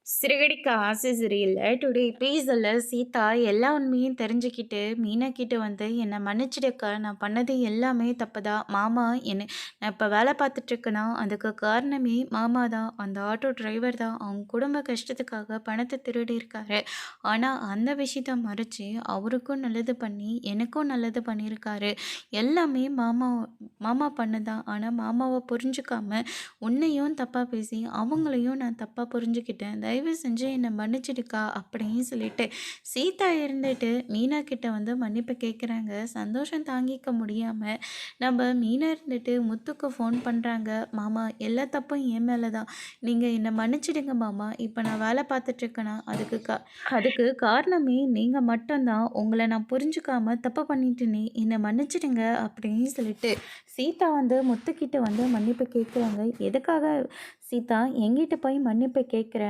சிறகடிக்க ஆசை சரியில்ல. டுடே எபிசோட்ல சீதா எல்லா உண்மையும் தெரிஞ்சுக்கிட்டு, மீனா கிட்ட வந்து "என்ன மன்னிச்சிடுக்கா. நான் பண்ணது எல்லாமே தப்பு தான். மாமா நான் இப்ப வேலை பார்த்துட்டுருக்கேன்னா, அதுக்கு காரணமே மாமா தான். அந்த ஆட்டோ டிரைவர் தான். அவங்க குடும்ப கஷ்டத்துக்காக பணத்த திருடியிருக்காரு. ஆனா, அந்த விஷயத்த மறைச்சு, அவருக்கும் நல்லது பண்ணி, எனக்கும் நல்லது பண்ணியிருக்காரு. எல்லாமே மாமா மாமா பண்ணதான். ஆனா, மாமாவ புரிஞ்சுக்காம, உன்னையும் தப்பா பேசி, அவங்களையும் நான் தப்பா புரிஞ்சுக்கிட்டேன். தயவு செஞ்சு என்னை மன்னிச்சிடுக்கா அப்படின்னு சொல்லிட்டு சீதா இருந்துட்டு மீனா கிட்ட வந்து மன்னிப்பு கேட்குறாங்க. சந்தோஷம் தாங்கிக்க முடியாமல் நம்ம மீனா இருந்துட்டு முத்துக்கு ஃபோன் பண்ணுறாங்க. மாமா எல்லா தப்பும் என் மேலே தான். நீங்கள் என்னை மன்னிச்சிடுங்க மாமா. இப்போ நான் வேலை பார்த்துட்ருக்கேனா அதுக்கு காரணமே நீங்கள் மட்டும்தான். உங்களை நான் புரிஞ்சுக்காம தப்பு பண்ணிட்டேனே, என்னை மன்னிச்சிடுங்க அப்படின்னு சொல்லிட்டு சீதா வந்து முத்துக்கிட்ட வந்து மன்னிப்பு கேட்குறாங்க. எதுக்காக சீதா என்கிட்ட போய் மன்னிப்பு கேட்குற?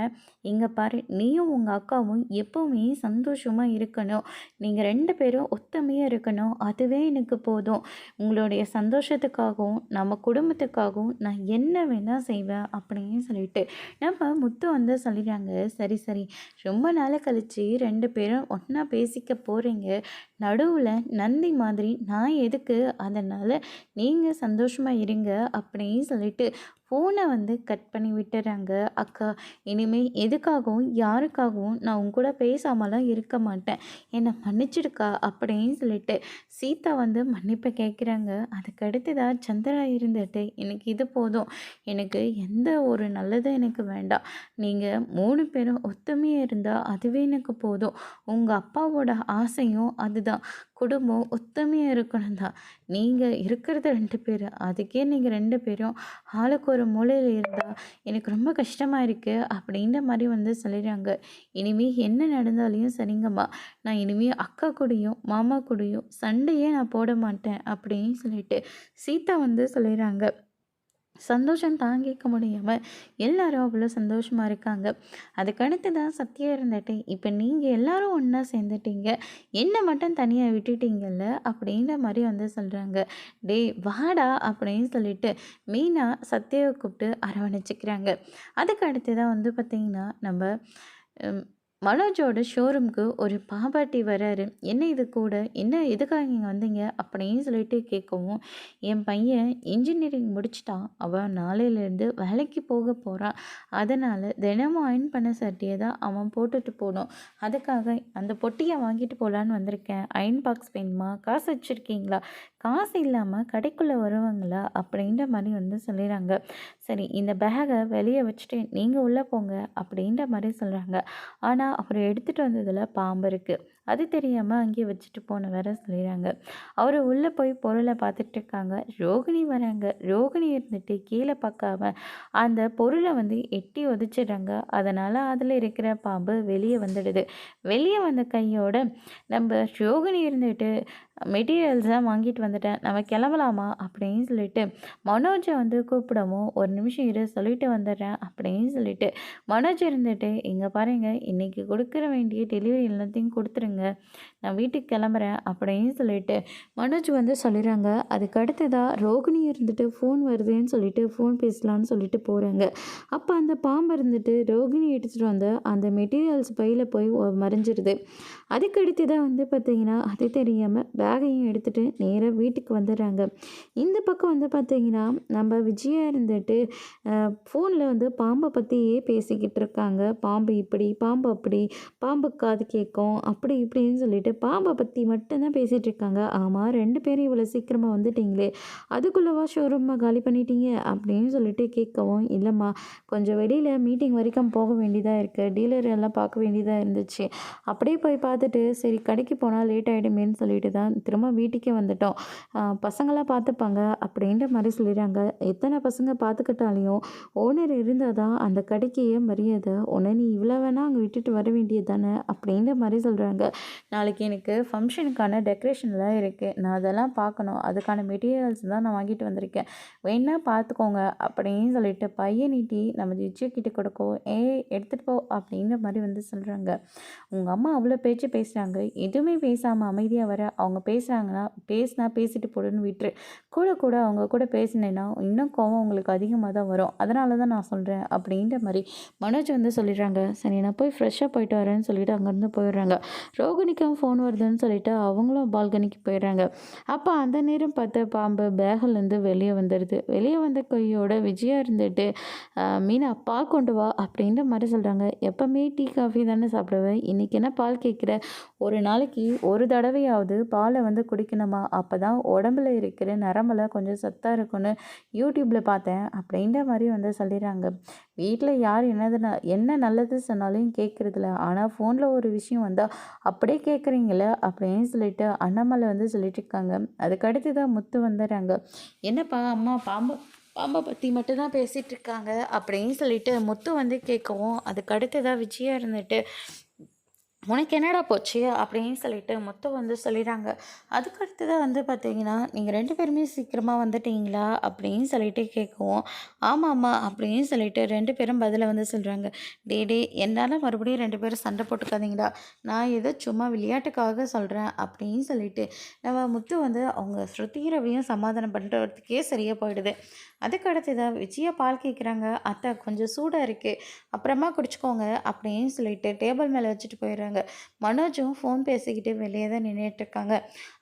இங்கே பாரு, நீயும் உங்கள் அக்காவும் எப்போவுமே சந்தோஷமாக இருக்கணும். நீங்கள் 2 பேரும் ஒத்துமையாக இருக்கணும். அதுவே எனக்கு போதும். உங்களுடைய சந்தோஷத்துக்காகவும் நம்ம குடும்பத்துக்காகவும் நான் என்ன வேணால் செய்வேன் அப்படின்னு சொல்லிட்டு நம்ம முத்து வந்து சொல்லிடுறாங்க. சரி சரி, ரொம்ப நாள் கழித்து 2 பேரும் ஒன்றா பேசிக்க போகிறீங்க. நடுவில் நந்தி மாதிரி நான் எதுக்கு? அதனால் நீங்கள் சந்தோஷமாக இருங்க அப்படின்னு சொல்லிட்டு ஃபோனை வந்து கட் பண்ணி விட்டுறாங்க. அக்கா, இனிமேல் எதுக்காகவும் யாருக்காகவும் நான் உன் கூட பேசாமலாம் இருக்க மாட்டேன். என்னை மன்னிச்சிடுக்கா அப்படின்னு சொல்லிட்டு சீதா வந்து மன்னிப்பை கேட்குறாங்க. அதுக்கடுத்து தான் சந்திரா இருந்துட்டு எனக்கு இது போதும், எனக்கு எந்த ஒரு நல்லதும் எனக்கு வேண்டாம். நீங்கள் 3 பேரும் ஒத்துமையாக இருந்தால் அதுவே எனக்கு போதும். உங்கள் அப்பாவோட ஆசையும் அதுதான். குடும்பம் ஒத்துமையாக இருக்கணும் தான். நீங்கள் இருக்கிறது 2 பேர், அதுக்கே நீங்கள் 2 பேரும் ஆளுக்கு ஒரு மூலையில் இருந்தால் எனக்கு ரொம்ப கஷ்டமாக இருக்குது அப்படின்ற மாதிரி வந்து சொல்லிடுறாங்க. இனிமேல் என்ன நடந்தாலையும் சரிங்கம்மா, நான் இனிமேல் அக்கா கூடயும் மாமா கூடயும் சண்டையே நான் போட மாட்டேன் அப்படின்னு சொல்லிட்டு சீதா வந்து சொல்லிடுறாங்க. சந்தோஷம் தாங்கிக்க முடியாமல் எல்லாரும் அவ்வளோ சந்தோஷமாக இருக்காங்க. அதுக்கடுத்து தான் சத்யா இருந்துட்டு, இப்போ நீங்கள் எல்லாரும் ஒன்றா சேர்ந்துட்டீங்க, என்னை மட்டும் தனியாக விட்டுட்டீங்கல்ல அப்படின்ற மாதிரி வந்து சொல்கிறாங்க. டேய் வாடா அப்படின்னு சொல்லிட்டு மீனா சத்யாவை கூப்பிட்டு அரவணைச்சிக்கிறாங்க. அதுக்கு அடுத்து தான் வந்து பார்த்திங்கன்னா நம்ம மனோஜோட ஷோரூமுக்கு ஒரு பாப்பாட்டி வராரு. என்ன இது கூட, என்ன எதுக்காக இங்கே வந்தீங்க அப்படின்னு சொல்லிட்டு கேட்கவும், என் பையன் இன்ஜினியரிங் முடிச்சிட்டான், அவன் நாளையிலேருந்து வேலைக்கு போக போகிறான். அதனால் தினமும் அயர்ன் பண்ண சட்டையை தான் அவன் போட்டுட்டு போகணும். அதுக்காக அந்த பொட்டியை வாங்கிட்டு போகலான்னு வந்திருக்கேன். அயர்ன் பாக்ஸ் வேணுமா? காசு வச்சுருக்கீங்களா? காசு இல்லாமல் கடைக்குள்ளே வருவாங்களா அப்படின்ற மாதிரி வந்து சொல்லிடுறாங்க. சரி, இந்த பேகை வெளியே வச்சுட்டு நீங்கள் உள்ளே போங்க அப்படின்ற மாதிரி சொல்கிறாங்க. ஆனால் அவர் எடுத்துகிட்டு வந்ததில் பாம்பு இருக்குது. அது தெரியாமல் அங்கேயே வச்சுட்டு போன வேற சொல்லிடுறாங்க. அவர் உள்ளே போய் பொருளை பார்த்துட்டு இருக்காங்க. ரோகிணி வராங்க. ரோகிணி இருந்துட்டு கீழே பார்க்காம அந்த பொருளை வந்து எட்டி உதச்சிடுறாங்க. அதனால் அதில் இருக்கிற பாம்பு வெளியே வந்துடுது. வெளியே வந்த கையோட நம்ம ரோகிணி இருந்துட்டு மெட்டீரியல்ஸாக வாங்கிட்டு வந்துட்டேன், நம்ம கிளம்பலாமா அப்படின்னு சொல்லிட்டு மனோஜை வந்து கூப்பிடவும், ஒரு நிமிஷம் இரு சொல்லிட்டு வந்துடுறேன் அப்படின்னு சொல்லிட்டு மனோஜ் இருந்துட்டு, இங்கே பாருங்க, இன்றைக்கி கொடுக்குற வேண்டிய டெலிவரி எல்லாத்தையும் கொடுத்துருங்க, நான் வீட்டுக்கு கிளம்புறேன் அப்படின்னு சொல்லிட்டு மனோஜ் வந்து சொல்லிடுறாங்க. அதுக்கு அடுத்ததாக ரோகிணி இருந்துட்டு ஃபோன் வருதுன்னு சொல்லிட்டு ஃபோன் பேசலான்னு சொல்லிட்டு போகிறாங்க. அப்போ அந்த பாம்பு இருந்துட்டு ரோகிணி எடுத்துகிட்டு வந்த அந்த மெட்டீரியல்ஸ் பையில் போய் மறைஞ்சிருது. அதுக்கு அடுத்து தான் வந்து பார்த்திங்கன்னா அது தெரியாமல் பேகையும் எடுத்துகிட்டு நேராக வீட்டுக்கு வந்துடுறாங்க. இந்த பக்கம் வந்து பார்த்திங்கன்னா நம்ம விஜயா இருந்துட்டு ஃபோனில் வந்து பாம்பை பற்றியே பேசிக்கிட்டு இருக்காங்க. பாம்பு இப்படி, பாம்பு அப்படி, பாம்பு காது கேட்கும், அப்படி இப்படின்னு சொல்லிட்டு பாம்பை பற்றி மட்டும்தான் பேசிகிட்டு இருக்காங்க. ஆமாம், 2 பேரும் இவ்வளோ சீக்கிரமாக வந்துட்டிங்களே, அதுக்குள்ளவா ஷோரூமாக காலி பண்ணிட்டீங்க அப்படின்னு சொல்லிட்டு கேட்கவும், இல்லைம்மா, கொஞ்சம் வெளியில் மீட்டிங் வரைக்கும் போக வேண்டியதாக இருக்குது, டீலர் எல்லாம் பார்க்க வேண்டியதாக இருந்துச்சு, அப்படியே போய் பார்த்துட்டு சரி கடைக்கு போனால் லேட் ஆகிடுமேன்னு சொல்லிட்டு தான் திரும்ப வீட்டுக்கே வந்துட்டோம், பசங்களாம் பார்த்துப்பாங்க அப்படின்ற மாதிரி சொல்லிடுறாங்க. எத்தனை பசங்க பார்த்துக்கிட்டாலையும் ஓனர் இருந்தால் தான் அந்த கடைக்கு மரியாதை. உடனே நீ இவ்வளோ வேணால் அங்கே விட்டுட்டு வர வேண்டியது தானே அப்படின்ற மாதிரி சொல்கிறாங்க. நாளைக்கு எனக்கு ஃபங்க்ஷனுக்கான டெக்கரேஷன்லாம் இருக்குது, நான் அதெல்லாம் பார்க்கணும், அதுக்கான மெட்டீரியல்ஸ் தான் நான் வாங்கிட்டு வந்திருக்கேன், வேணா பார்த்துக்கோங்க அப்படின்னு சொல்லிட்டு பையன் நீட்டி நம்ம ஜிஜ்ஜு கிட்ட கொடுக்கும். எடுத்துகிட்டு போ அப்படிங்கிற மாதிரி வந்து சொல்கிறாங்க. உங்கள் அம்மா அவ்வளோ பேச்சு பேசுகிறாங்க, எதுவுமே பேசாமல் அமைதியாக வர, அவங்க பேசுகிறாங்கன்னா பேசினா பேசிட்டு போடுன்னு விட்டுரு, கூட கூட அவங்க கூட பேசினேன்னா இன்னும் கோவம் உங்களுக்கு அதிகமாக தான் வரும், அதனால தான் நான் சொல்கிறேன் அப்படின்ற மாதிரி மனோஜ் வந்து சொல்லிடுறாங்க. சரி நான் போய் ஃப்ரெஷ்ஷாக போயிட்டு வரேன்னு சொல்லிட்டு அங்கேருந்து போயிடுறாங்க. ரோகிணிக்கும் ஃபோன் வருதுன்னு சொல்லிட்டு அவங்களும் பால்கனிக்கு போயிடுறாங்க. அப்போ அந்த நேரம் பார்த்து பாம்பு பேகிலேருந்து வெளியே வந்துடுது. வெளியே வந்த கையோட விஜயா இருந்துட்டு மீனா பால் கொண்டு வா அப்படின்ற மாதிரி சொல்கிறாங்க. எப்போவுமே டீ காஃபி தானே சாப்பிடுவேன், இன்றைக்கி என்ன பால் கேட்குற, ஒரு நாளைக்கு ஒரு தடவையாவது பாலை வந்து குடிக்கணுமா, அப்போ தான் உடம்புல இருக்கிற நரம்பெல்லாம் கொஞ்சம் சத்தாக இருக்குன்னு யூடியூப்பில் பார்த்தேன் அப்படின்ற மாதிரி வந்து சொல்லிடுறாங்க. வீட்டில் யார் என்ன நல்லது சொன்னாலும் கேட்குறதில்ல, ஆனால் ஃபோனில் ஒரு விஷயம் வந்தால் அப்படியே கேட்குறீங்களே அப்படின்னு சொல்லிட்டு அண்ணாமலை வந்து சொல்லிட்டு இருக்காங்க. அதுக்கடுத்து தான் முத்து வந்துடுறாங்க. என்னப்பா அம்மா பாம்பை பற்றி மட்டும்தான் பேசிகிட்டு இருக்காங்க அப்படின்னு சொல்லிட்டு முத்து வந்து கேட்கவும், அதுக்கு அடுத்ததாக விஜயா இருந்துட்டு உனக்கு என்னடா போச்சு அப்படின்னு சொல்லிட்டு முத்து வந்து சொல்லிடுறாங்க. அதுக்கடுத்து தான் வந்து பார்த்தீங்கன்னா, நீங்கள் 2 பேருமே சீக்கிரமாக வந்துட்டீங்களா அப்படின்னு சொல்லிட்டு கேட்கவும், ஆமாம்மா அப்படின்னு சொல்லிட்டு 2 பேரும் பதிலை வந்து சொல்கிறாங்க. டே என்னால் மறுபடியும் 2 பேரும் சண்டை போட்டுக்காதீங்கடா, நான் ஏதோ சும்மா விளையாட்டுக்காக சொல்கிறேன் அப்படின்னு சொல்லிட்டு நம்ம முத்து வந்து அவங்க ஸ்ருதிரவையும் சமாதானம் பண்ணுறதுக்கே சரியாக போயிடுது. அதுக்கு தான் விஜயா பால் கேட்குறாங்க. அத்தை கொஞ்சம் சூடாக இருக்குது, அப்புறமா குடிச்சிக்கோங்க அப்படின்னு சொல்லிட்டு டேபிள் மேலே வச்சுட்டு போயிடுறாங்க. மனோஜும் ஃபோன் பேசிக்கிட்டு வெளியே தான் நின்றுட்டுருக்காங்க.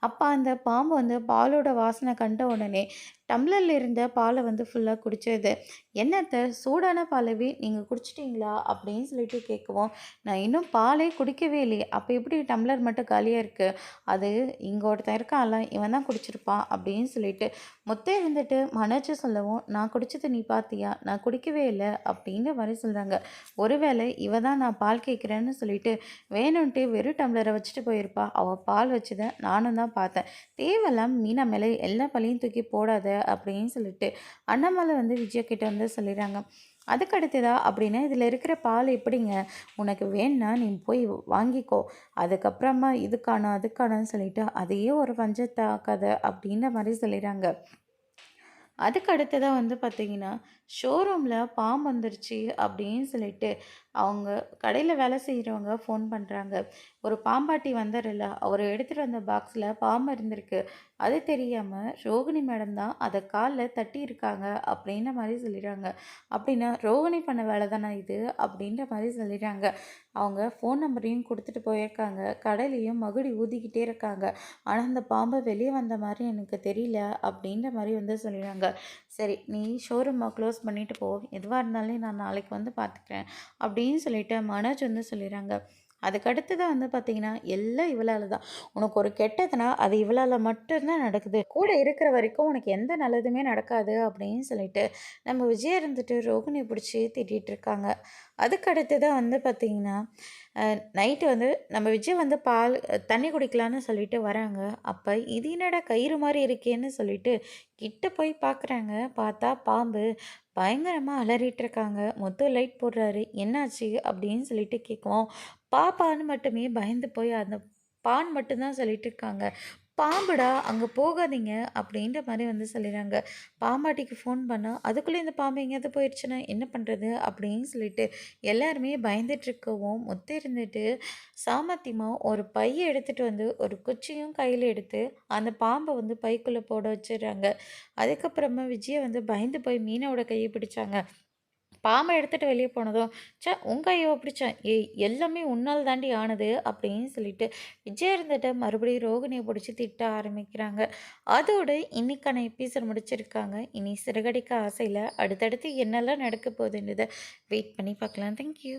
அப்போ அந்த பாம்பு வந்து பாலோட வாசனை கண்ட உடனே டம்ளரில் இருந்த பாலை வந்து ஃபுல்லாக குடிச்சது. என்னத்தை சூடான பாலவே நீங்கள் குடிச்சிட்டிங்களா அப்படின்னு சொல்லிட்டு கேட்கவும், நான் இன்னும் பாலே குடிக்கவே இல்லையே, அப்போ எப்படி டம்ளர் மட்டும் காலியாக இருக்குது, அது இங்கே ஒருத்தன் இருக்கான்ல இவன் தான் குடிச்சிருப்பான் அப்படின்னு சொல்லிட்டு முத்தே இருந்துட்டு மனோஜ் சொல்லவும், நான் குடிச்சதை நீ பார்த்தியா, நான் குடிக்கவே இல்லை அப்படின்ற மாதிரி சொல்கிறாங்க. ஒருவேளை இவ தான் நான் பால் கேட்குறேன்னு சொல்லிட்டு வேணும்ன்ட்டு வெறும் டம்ளரை வச்சுட்டு போயிருப்பா, அவள் பால் வச்சதை நானும் தான் பார்த்தேன், தேவையில்லாம மீனா மேலே எல்லா பழியும் தூக்கி போடாத அப்படின்னு சொல்லிட்டு அண்ணாமலை வந்து விஜயா கிட்ட வந்து சொல்லிடுறாங்க. அதுக்கு அடுத்ததா அப்படின்னா இதில் இருக்கிற பால் எப்படிங்க, உனக்கு வேணும்னா நீ போய் வாங்கிக்கோ, அதுக்கப்புறமா இதுக்கான அதுக்கானன்னு சொல்லிட்டு அதையே ஒரு பஞ்சத்தாக்காத அப்படின்ற மாதிரி சொல்லிடுறாங்க. அதுக்கு அடுத்ததாக வந்து பார்த்திங்கன்னா, ஷோரூமில் பாம்பு வந்துருச்சு அப்படின்னு சொல்லிட்டு அவங்க கடையில் வேலை செய்கிறவங்க ஃபோன் பண்ணுறாங்க. ஒரு பாம்பாட்டி வந்தார்ல, அவர் எடுத்துகிட்டு வந்த பாக்ஸில் பாம்பு இருந்திருக்கு, அது தெரியாமல் ரோகிணி மேடம் தான் அதை காலில் தட்டியிருக்காங்க அப்படின்ற மாதிரி சொல்லிடுறாங்க. அப்படின்னா ரோகிணி பண்ண வேலை தானே இது அப்படின்ற மாதிரி சொல்லிடுறாங்க. அவங்க ஃபோன் நம்பரையும் கொடுத்துட்டு போயிருக்காங்க, கடையிலையும் மகுடி ஊதிக்கிட்டே இருக்காங்க, ஆனால் அந்த பாம்பை வெளியே வந்த மாதிரி எனக்கு தெரியல அப்படின்ற மாதிரி வந்து சொல்லிடுறாங்க. சரி நீ ஷோரூமை க்ளோஸ் பண்ணிவிட்டு போ, எதுவாக இருந்தாலும் நான் நாளைக்கு வந்து பார்த்துக்கிறேன் அப்படின்னு சொல்லிட்டு மனோஜ் வந்து சொல்லிடுறாங்க. அதுக்கடுத்து தான் வந்து பார்த்திங்கன்னா எல்லாம் இவளால் தான், உனக்கு ஒரு கெட்டதுன்னா அது இவளால் மட்டும்தான் நடக்குது, கூட இருக்கிற வரைக்கும் உனக்கு எந்த நல்லதுமே நடக்காது அப்படின்னு சொல்லிட்டு நம்ம விஜய் இருந்துட்டு ரோகிணியை பிடிச்சி திட்டிகிட்டு இருக்காங்க. அதுக்கடுத்து தான் வந்து பார்த்திங்கன்னா நைட்டு வந்து நம்ம விஜய் வந்து தண்ணி குடிக்கலான்னு சொல்லிட்டு வராங்க. அப்போ இது என்னடா கயிறு மாதிரி இருக்கேன்னு சொல்லிட்டு கிட்ட போய் பார்க்குறாங்க. பார்த்தா பாம்பு பயங்கரமாக அலறிட்டு இருக்காங்க. மொத்தம் லைட் போடுறாரு. என்னாச்சு அப்படின்னு சொல்லிட்டு கேட்குவோம். பாப்பான்னு மட்டுமே பயந்து போய் அந்த பான் மட்டும்தான் சொல்லிட்டு இருக்காங்க. பாம்புடா அங்கே போகாதீங்க அப்படின்ற மாதிரி வந்து சொல்லிடுறாங்க. பாம்பாட்டிக்கு ஃபோன் பண்ணால் அதுக்குள்ளே இந்த பாம்பு எங்கேயாவது போயிடுச்சுன்னா என்ன பண்ணுறது அப்படின்னு சொல்லிட்டு எல்லாருமே பயந்துட்டுருக்கவும், முத்து இருந்துட்டு சாமர்த்தியமாக ஒரு பையை எடுத்துகிட்டு வந்து ஒரு குச்சியும் கையில் எடுத்து அந்த பாம்பை வந்து பைக்குள்ளே போட வச்சிடுறாங்க. அதுக்கப்புறமா விஜயை வந்து பயந்து போய் மீனோட கையை பிடிச்சாங்க. பாம்பை எடுத்துகிட்டு வெளியே போனதும், உன் கையை பிடிச்சேன், எல்லாமே உன்னால் தாண்டி ஆனது அப்படின்னு சொல்லிட்டு விஜய் இருந்துட்டு மறுபடியும் ரோகிணியை பிடிச்சி திட்ட ஆரம்பிக்கிறாங்க. அதோடு இன்னைக்கான எபிசோட் முடிச்சிருக்காங்க. இனி சிறகடிக்க ஆசையில் அடுத்தடுத்து என்னெல்லாம் நடக்க போகுதுன்றதை வெயிட் பண்ணி பார்க்கலாம். தேங்க்யூ.